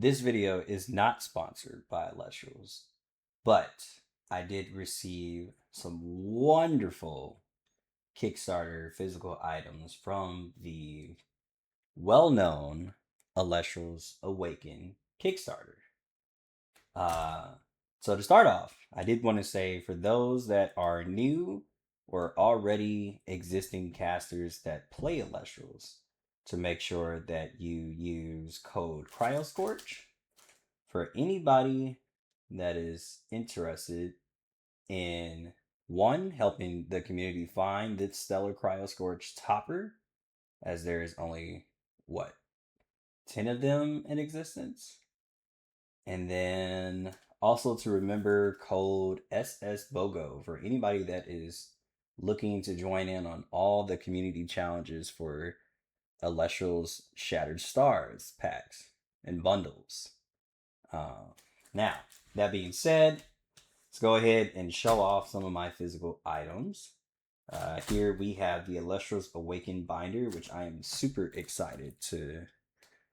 This video is not sponsored by Elestrals, but I did receive some wonderful Kickstarter physical items from the well-known Elestrals Awakened Kickstarter. Uh, so to start off, I did want to say for those that are new or already existing casters that play Elestrals, to make sure that you use code CryoScorch for anybody that is interested in one, helping the community find this stellar CryoScorch topper, as there is only what 10 of them in existence. And then also to remember code SSBOGO for anybody that is looking to join in on all the community challenges for Elestrals Shattered Stars packs and bundles. Now, that being said, let's go ahead and show off some of my physical items. Here we have the Elestrals Awakened binder, which I am super excited to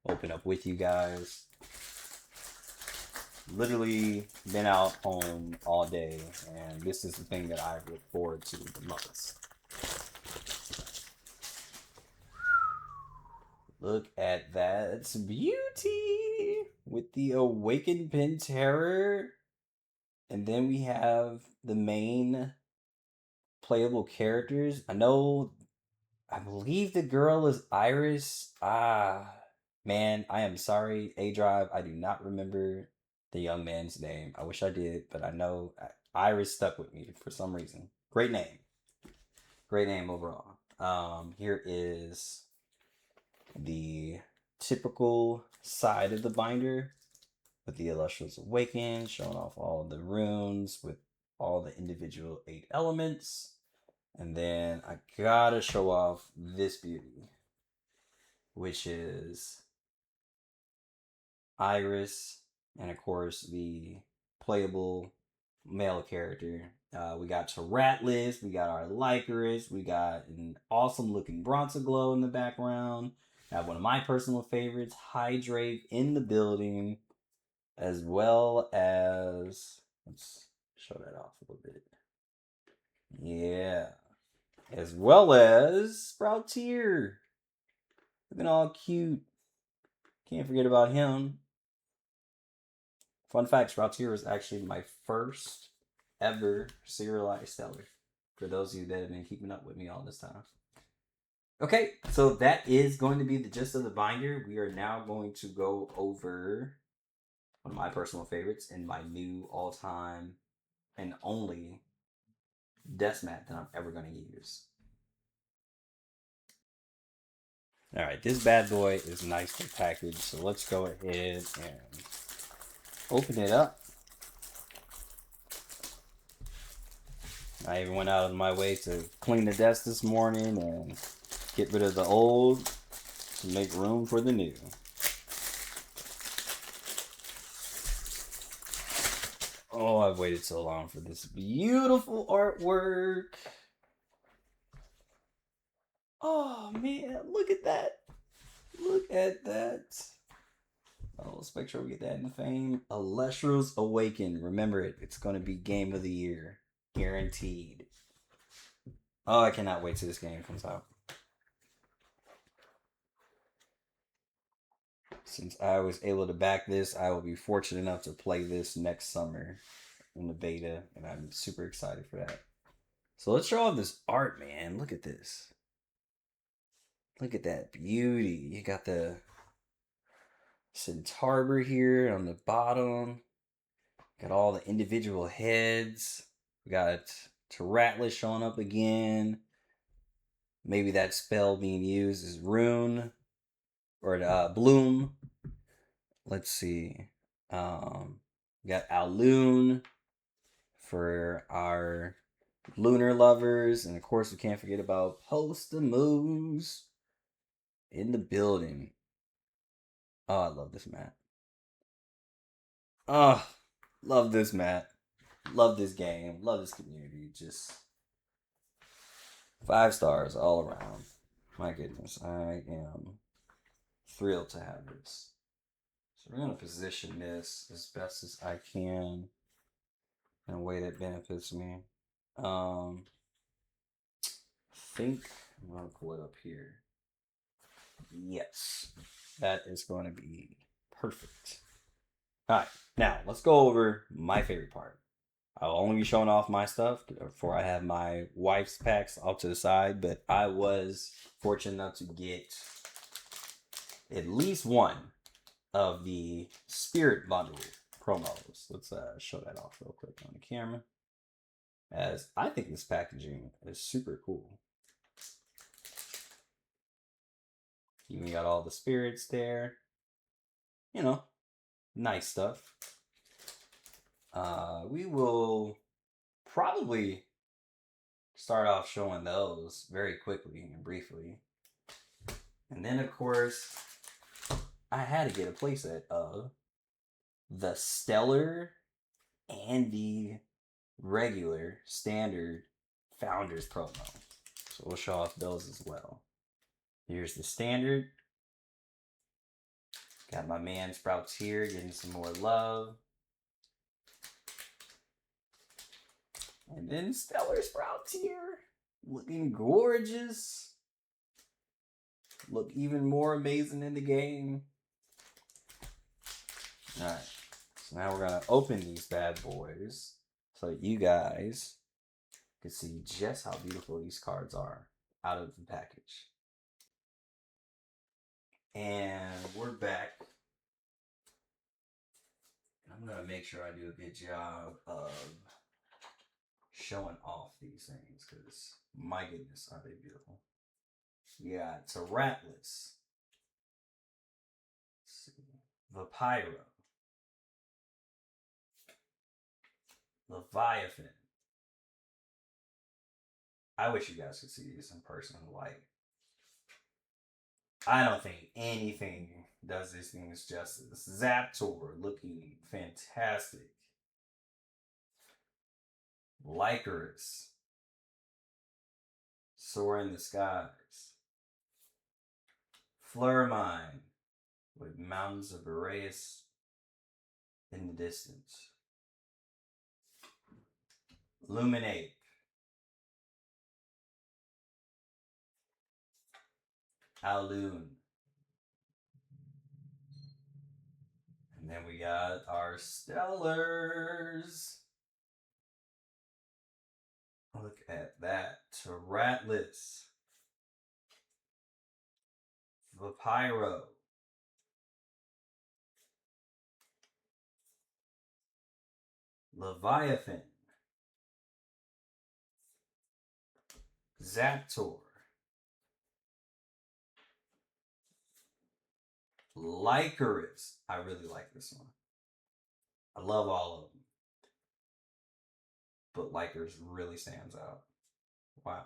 open up with you guys. Literally been out home all day, and this is the thing that I look forward to the most. Look at that. It's beauty with the Awakened Pin Terror. And then we have the main playable characters. I believe the girl is Iris. Man, I am sorry, A-Drive. I do not remember the young man's name. I wish I did, but I know Iris stuck with me for some reason. Great name. Great name overall. Here is the typical side of the binder with the Elestrals Awakened, showing off all of the runes with all the individual 8 elements. And then I gotta show off this beauty, which is Iris, and of course the playable male character. We got Taratlis, we got our Lycoris, we got an awesome looking Bronze Glow in the background. I have one of my personal favorites, Hydrate, in the building, as well as, let's show that off a little bit. Yeah. As well as Sproutier. Looking all cute. Can't forget about him. Fun fact, Sproutier was actually my first ever serialized stellar. For those of you that have been keeping up with me all this time. Okay, so that is going to be the gist of the binder. We are now going to go over one of my personal favorites and my new all-time and only desk mat that I'm ever going to use. Alright, this bad boy is nicely packaged, so let's go ahead and open it up. I even went out of my way to clean the desk this morning and get rid of the old to make room for the new. Oh, I've waited so long for this beautiful artwork. Oh man, look at that. Look at that. Oh, let's make sure we get that in the fame. Elestrals Awakened. Remember it. It's going to be game of the year. Guaranteed. Oh, I cannot wait till this game comes out. Since I was able to back this, I will be fortunate enough to play this next summer in the beta, and I'm super excited for that. So let's show off this art, man. Look at this. Look at that beauty. You got the Centaur here on the bottom. Got all the individual heads. We got Taratlis showing up again. Maybe that spell being used is Rune or Bloom. Let's see. We got Alloon for our lunar lovers, and of course we can't forget about Postamoose in the building. Oh, I love this mat. Oh, love this mat. Love this game. Love this community. Just 5 stars all around. My goodness, I am thrilled to have this. So we're going to position this as best as I can in a way that benefits me. I think I'm going to pull it up here. Yes, that is going to be perfect. All right, now let's go over my favorite part. I'll only be showing off my stuff before I have my wife's packs off to the side, but I was fortunate enough to get at least one of the Spirit Bundle promos. Let's show that off real quick on the camera, as I think this packaging is super cool. Even got all the spirits there. You know, nice stuff. We will probably start off showing those very quickly and briefly. And then, of course, I had to get a playset of the Stellar and the regular standard Founders promo. So we'll show off those as well. Here's the standard. Got my man Sprouts here getting some more love. And then Stellar Sprouts here, looking gorgeous. Look even more amazing in the game. Alright, so now we're going to open these bad boys so that you guys can see just how beautiful these cards are out of the package. And we're back. I'm going to make sure I do a good job of showing off these things, because my goodness, are they beautiful. Yeah, it's a Ratless. Vapiro. Leviathan. I wish you guys could see these in person. Like, I don't think anything does these things justice. Zaptor looking fantastic. Lycaris. Soar in the skies. Flurmine with mountains of Boreas in the distance. Luminate. Alloon. And then we got our Stellars. Look at that. Ratless. Vapiro. Leviathan. Zaptor. Lycaris. I really like this one. I love all of them. But Lycaris really stands out. Wow.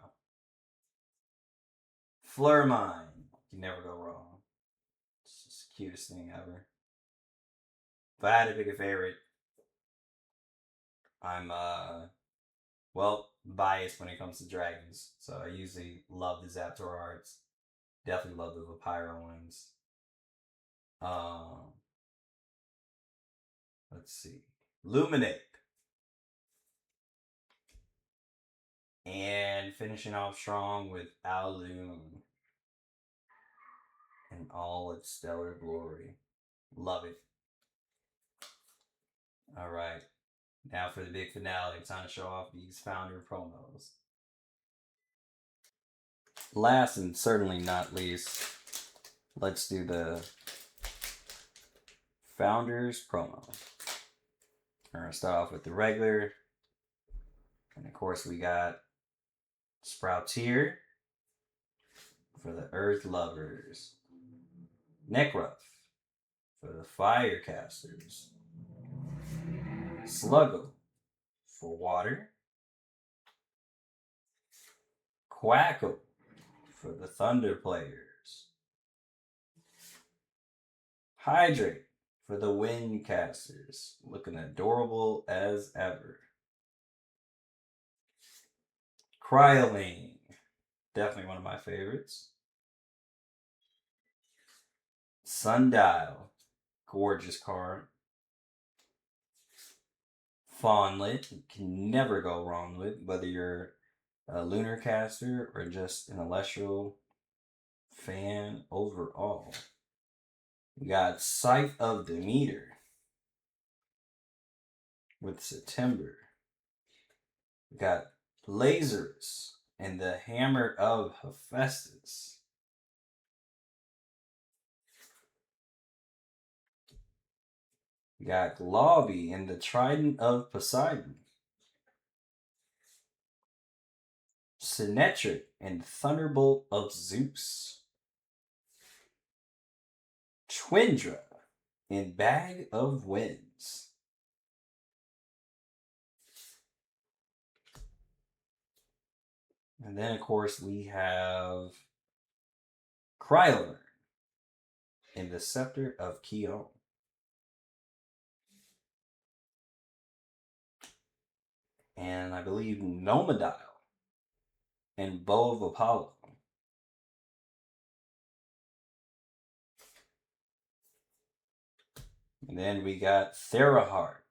Flurmine. You never go wrong. It's just the cutest thing ever. If I had to pick a favorite, I'm well, biased when it comes to dragons. So I usually love the Zaptor arts. Definitely love the Vapiro ones. Let's see. Luminate. And finishing off strong with Alloon in all its stellar glory. Love it. Alright. Now for the big finale. Time to show off these founder promos. Last and certainly not least, let's do the Founders promo. We're going to start off with the regular. And of course we got Sprouts here for the Earth Lovers. Necruff for the Firecasters. Sluggle for Water. Quackle for the Thunder Players. Hydrate for the Windcasters. Looking adorable as ever. Cryoling. Definitely one of my favorites. Sundial. gorgeous card. Fawnlet, you can never go wrong with, whether you're a lunar caster or just an Elestral fan overall. We got Scythe of Demeter with September. We got Lasers and the Hammer of Hephaestus. We got Globby and the Trident of Poseidon. Symmetric and Thunderbolt of Zeus. Twindra and Bag of Winds. And then, of course, we have Cryoler and the Scepter of Kion. And I believe Nomadile and Bow of Apollo. And then we got Theraheart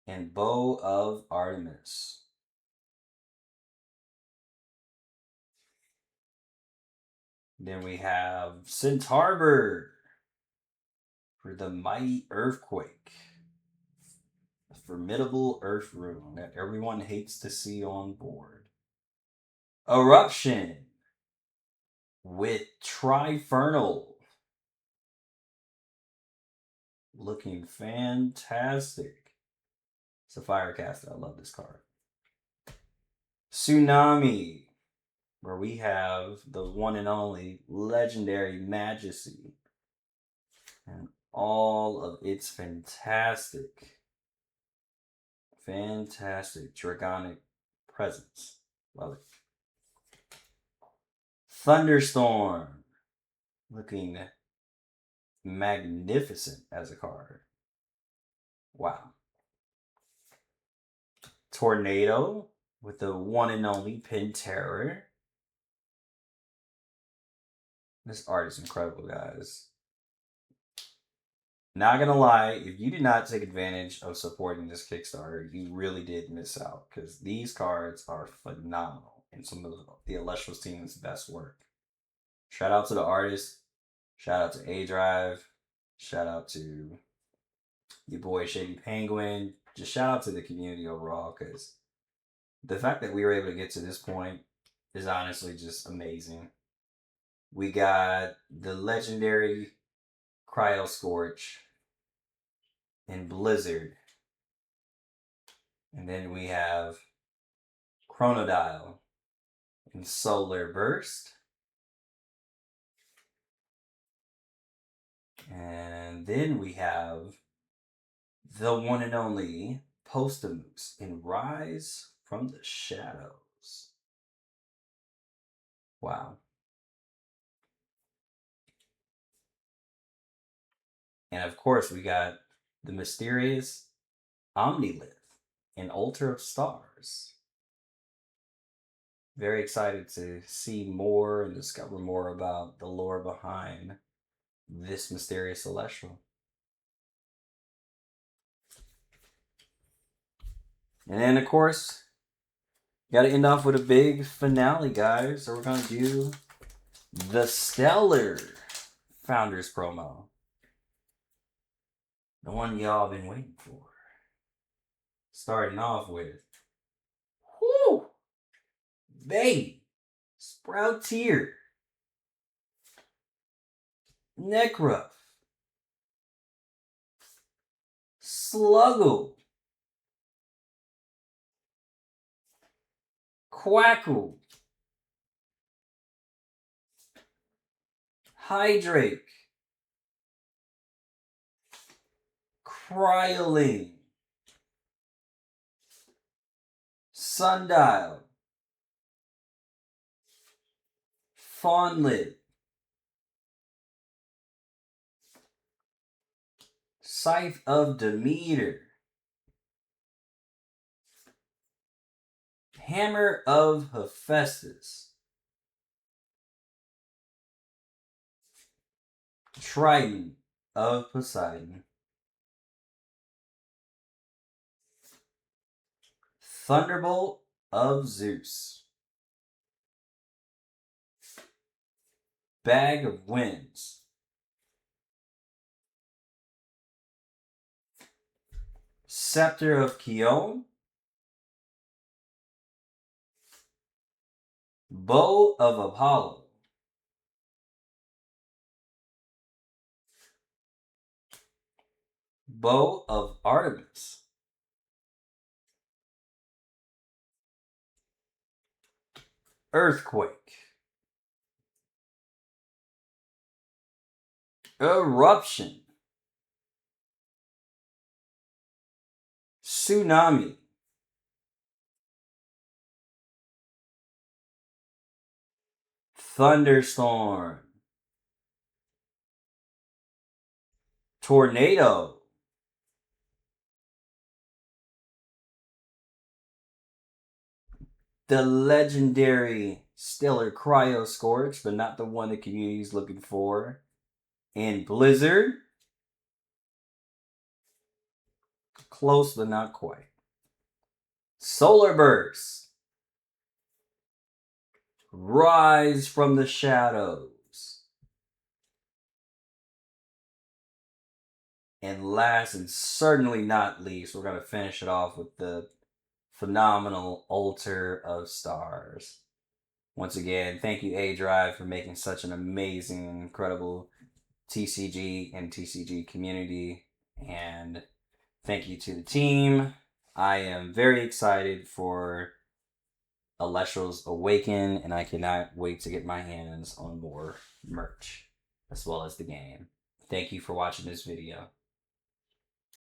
and Bow of Artemis. Then we have Centaur for the Mighty Earthquake. A formidable earth rune that everyone hates to see on board. Eruption with Trifernal. Looking fantastic. It's a Firecaster. I love this card. Tsunami, where we have the one and only legendary Majesty and all of its fantastic dragonic presence. Love it. Thunderstorm, looking magnificent as a card. Wow. Tornado with the one and only Pin-Terror. This art is incredible, guys. Not gonna lie, if you did not take advantage of supporting this Kickstarter, you really did miss out, because these cards are phenomenal and some of the Elestrals team's best work. Shout out to the artist. Shout out to A-Drive. Shout out to your boy Shady Penguin. Just shout out to the community overall, because the fact that we were able to get to this point is honestly just amazing. We got the legendary Cryo Scorch and Blizzard. And then we have Chronodile and Solar Burst. And then we have the one and only Postamoose in Rise from the Shadows. Wow. And of course, we got the mysterious Omnilith and Altar of Stars. Very excited to see more and discover more about the lore behind this mysterious celestial. And then, of course, got to end off with a big finale, guys. So we're going to do the Stellar Founders promo. The one y'all been waiting for. Starting off with, whoo, baby, Sproutier, Necruff, Sluggle, Quackle, Hydrake, Cryoling, Sundial, Fawnlet, Scythe of Demeter, Hammer of Hephaestus, Trident of Poseidon, Thunderbolt of Zeus, Bag of Winds, Scepter of Kion, Bow of Apollo, Bow of Artemis, Earthquake, Eruption, Tsunami, Thunderstorm, Tornado, the legendary Stellar Cryo Scorch, but not the one the community is looking for, and Blizzard, close but not quite, Solar Burst, Rise from the Shadows, and last and certainly not least, we're going to finish it off with the phenomenal Altar of Stars. Once again, thank you, A Drive, for making such an amazing, incredible TCG and TCG community. And thank you to the team. I am very excited for Elestrals Awaken, and I cannot wait to get my hands on more merch, as well as the game. Thank you for watching this video.